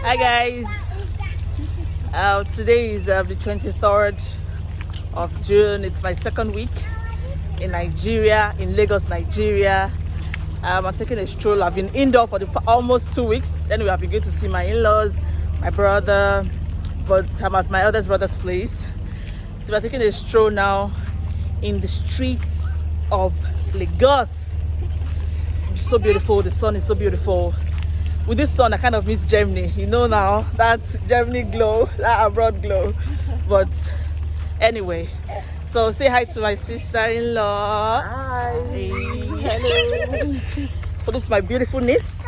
Hi guys. Today is the 23rd of June. It's my second week in Nigeria, in Lagos, Nigeria. I'm taking a stroll. I've been indoor for almost 2 weeks. Anyway, I've been going to see my in-laws, my brother, but I'm at my eldest brother's place. So we're taking a stroll now in the streets of Lagos. It's so beautiful. The sun is so beautiful. With this sun, I kind of miss Germany. You know now, that Germany glow, that abroad glow. But anyway, so say hi to my sister-in-law. Hi. Hey. Hello. So this is my beautiful niece.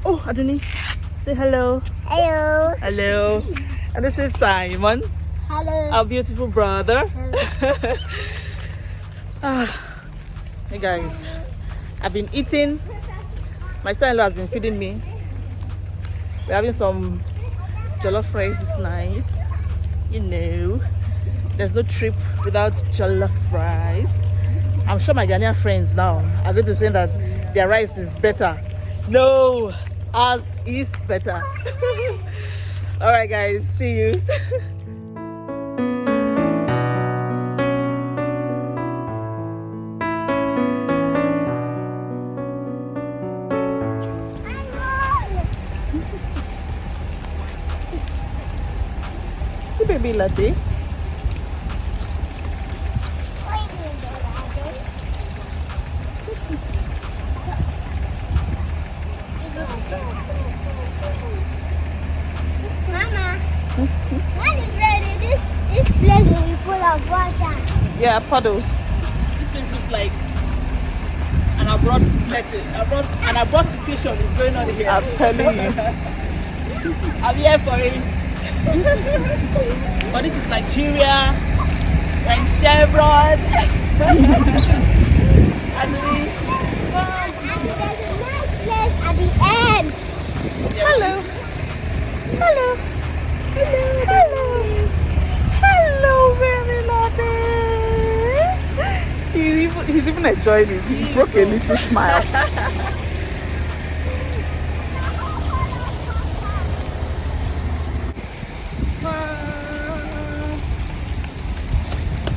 Oh, Adoni, say hello. Hello. Hello. And this is Simon. Hello. Our beautiful brother. Hello. Hey guys, I've been eating. My sister-in-law has been feeding me. We're having some jollof rice this night. You know, there's no trip without jollof rice. I'm sure my Ghanaian friends now are going to say that their rice is better. No, ours is better. All right, guys, see you. Baby latte. Mama, when it's ready, this place will be full of water. Yeah, puddles. This place looks like an abroad situation is going on here. I'm telling you. I'm here for it. But this is Nigeria and Chevron. And there's a nice place at the end. hello. Hello. Hello. Hello. Hello, very lovely. He's even enjoying it. He broke a little smile.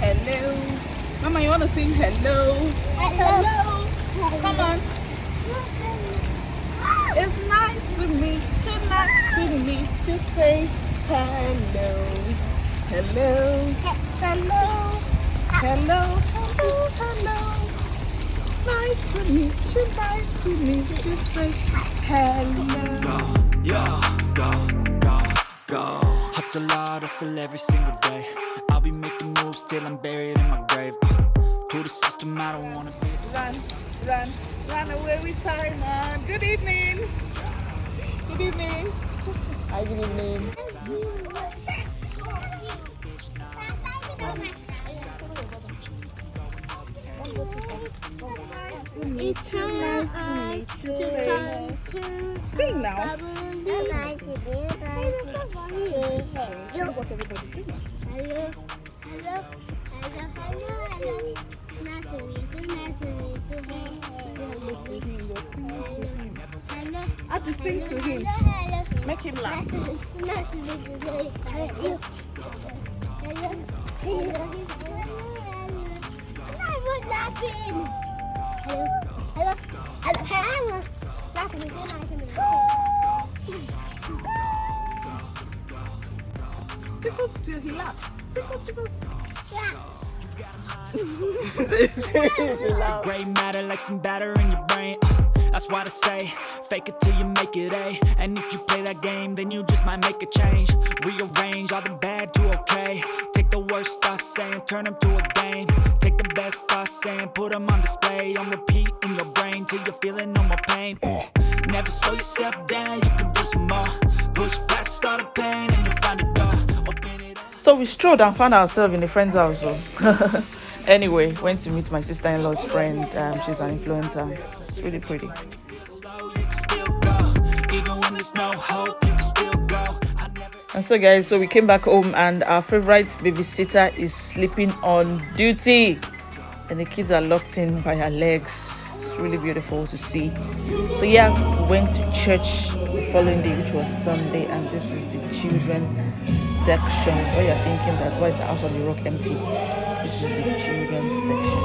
Hello. Mama, you want to sing hello? Hello. Come on. It's nice to meet you. Nice to meet you. Say hello. Hello. Hello. Hello. Hello. Hello. Nice to meet you. Nice to meet you. Say hello. Go. Hustle hard, hustle every single day. I'll be making moves till I'm buried in my grave. To the system, I don't wanna be a Run away with Simon. Good evening. Good evening. Hi, good evening. It's nice to meet you. Sing now. I have to sing to him. Make him laugh. Tickle till he laughs. Tickle. gray matter like some batter in your brain. That's why I say, fake it till you make it A. And if you play that game, then you just might make a change. Rearrange all the bad to okay. Take the worst I say and turn them to a game. Take the best I say and put them on display. On repeat in your brain till you're feeling no more pain. Never slow yourself down, you can do some more. Push past all the pain and you'll find a door. Open it up. So we strolled and found ourselves in a friend's house. Anyway, went to meet my sister-in-law's friend. She's an influencer. It's really pretty. And so guys, so we came back home and our favorite babysitter is sleeping on duty. And the kids are locked in by her legs. It's really beautiful to see. So yeah, we went to church. The following day, which was Sunday, and this is the children section. Or you're thinking that why is the house on the rock empty? This is the children section.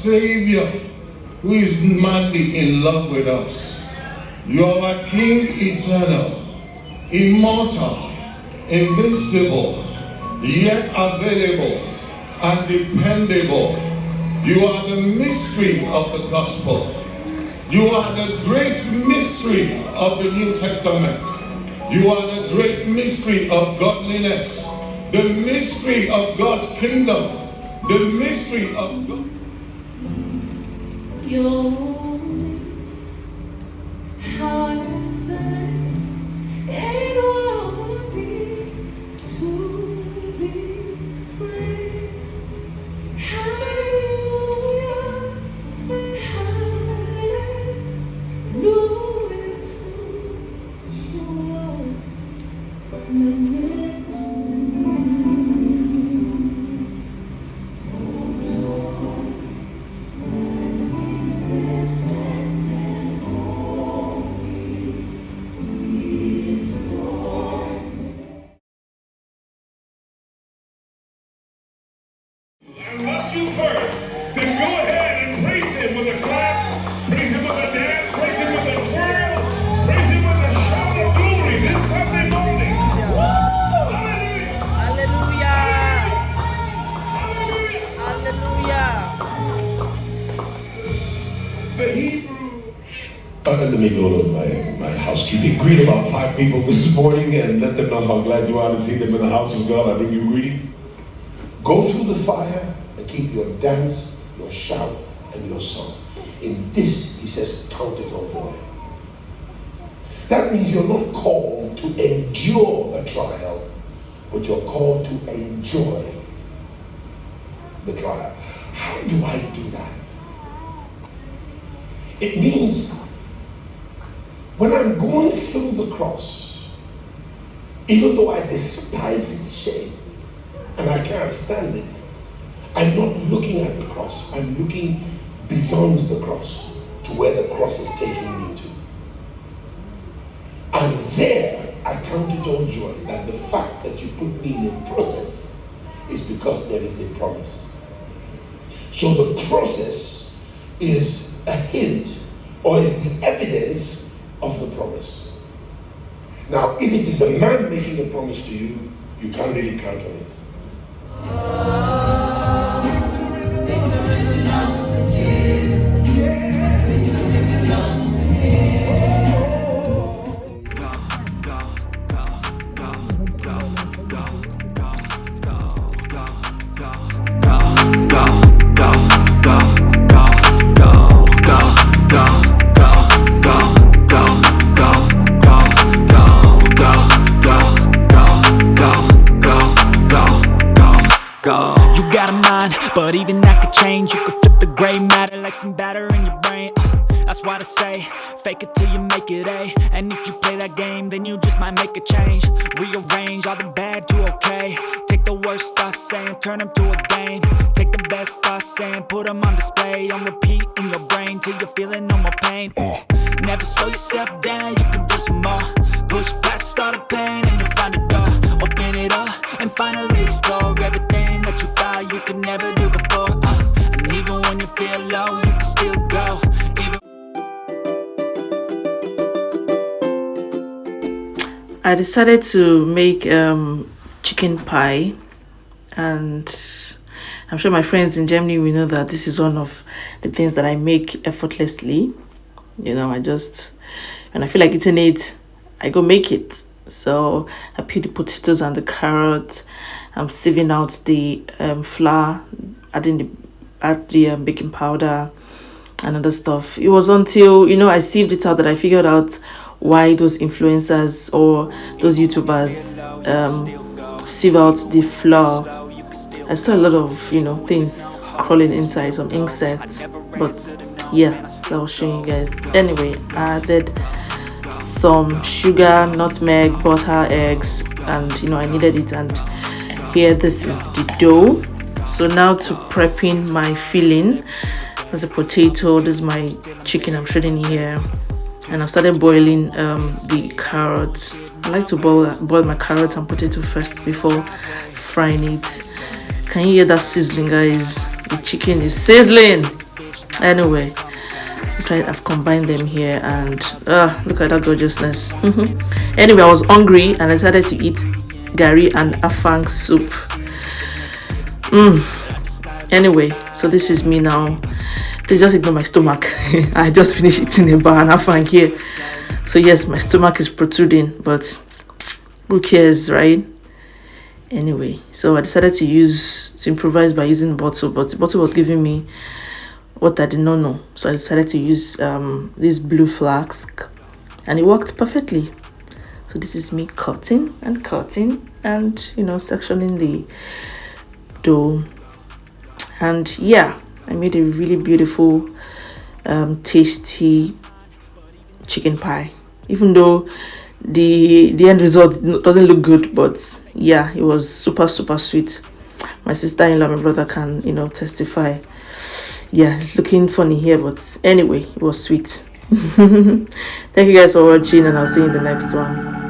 Savior, who is madly in love with us. You are our King eternal, immortal, invincible, yet available and dependable. You are the mystery of the gospel. You are the great mystery of the New Testament. You are the great mystery of godliness, the mystery of God's kingdom, the mystery of God. Your heart said, and worthy to be praised. Hallelujah, hallelujah, so You first, then go ahead and praise him with a clap, praise him with a dance, praise him with a twirl, praise him with a shout of glory this Sunday morning. Hallelujah! Hallelujah! Hallelujah! Hallelujah! The Hebrew. Let me go to my housekeeping. Greet about 5 people this morning and let them know how glad you are to see them in the house of God. I bring you greetings. Go through the fire and keep your dance, your shout, and your song. In this, he says, count it all joy. That means you're not called to endure a trial, but you're called to enjoy the trial. How do I do that? It means when I'm going through the cross, even though I despise its shame and I can't stand it, I'm not looking at the cross. I'm looking beyond the cross to where the cross is taking me to. And there, I count it all joy that the fact that you put me in a process is because there is a promise. So the process is a hint or is the evidence of the promise. Now, if it is a man making a promise to you, you can't really count on it. You got a mind, but even that could change. You could flip the gray matter like some batter in your brain. That's why I say, fake it till you make it A. And if you play that game, then you just might make a change. Rearrange all the bad to okay. Take the worst thoughts saying, turn them to a game. Take the best thoughts saying, put them on display. On repeat in your brain till you're feeling no more pain. Never slow yourself down, you can do some more. Push past all the pain and you'll find a door. Open it up and finally explore everything that you thought you could never do before. I decided to make chicken pie, and I'm sure my friends in Germany will know that this is one of the things that I make effortlessly. You know, I just, when I feel like eating it, I go make it. So I peel the potatoes and the carrot. I'm sieving out the flour, add the baking powder and other stuff. It was until, you know, I sieved it out that I figured out why those influencers or those YouTubers sieve out the flour. I saw a lot of, you know, things crawling inside, some insects, but yeah, that was showing you guys. Anyway, I added some sugar, nutmeg, butter, eggs, and you know, I needed it. And here, this is the dough. So now to prepping my filling. There's a potato, this is my chicken I'm shredding here, and I started boiling the carrots. I like to boil my carrot and potato first before frying it. Can you hear that sizzling, guys? The chicken is sizzling. Anyway, I've combined them here, and look at that gorgeousness. Anyway, I was hungry and I decided to eat gari and afang soup. Anyway, so this is me now. Please just ignore my stomach. I just finished eating a bar and afang here. So yes, my stomach is protruding, but who cares, right? Anyway, so I decided to improvise by using bottle, but the bottle was giving me what I did not know. So I decided to use this blue flask, and it worked perfectly. So this is me cutting and you know, sectioning the dough. And yeah, I made a really beautiful tasty chicken pie, even though the end result doesn't look good, but yeah, it was super sweet. My sister-in-law, my brother can, you know, testify. Yeah, it's looking funny here, but anyway, it was sweet. Thank you guys for watching, and I'll see you in the next one.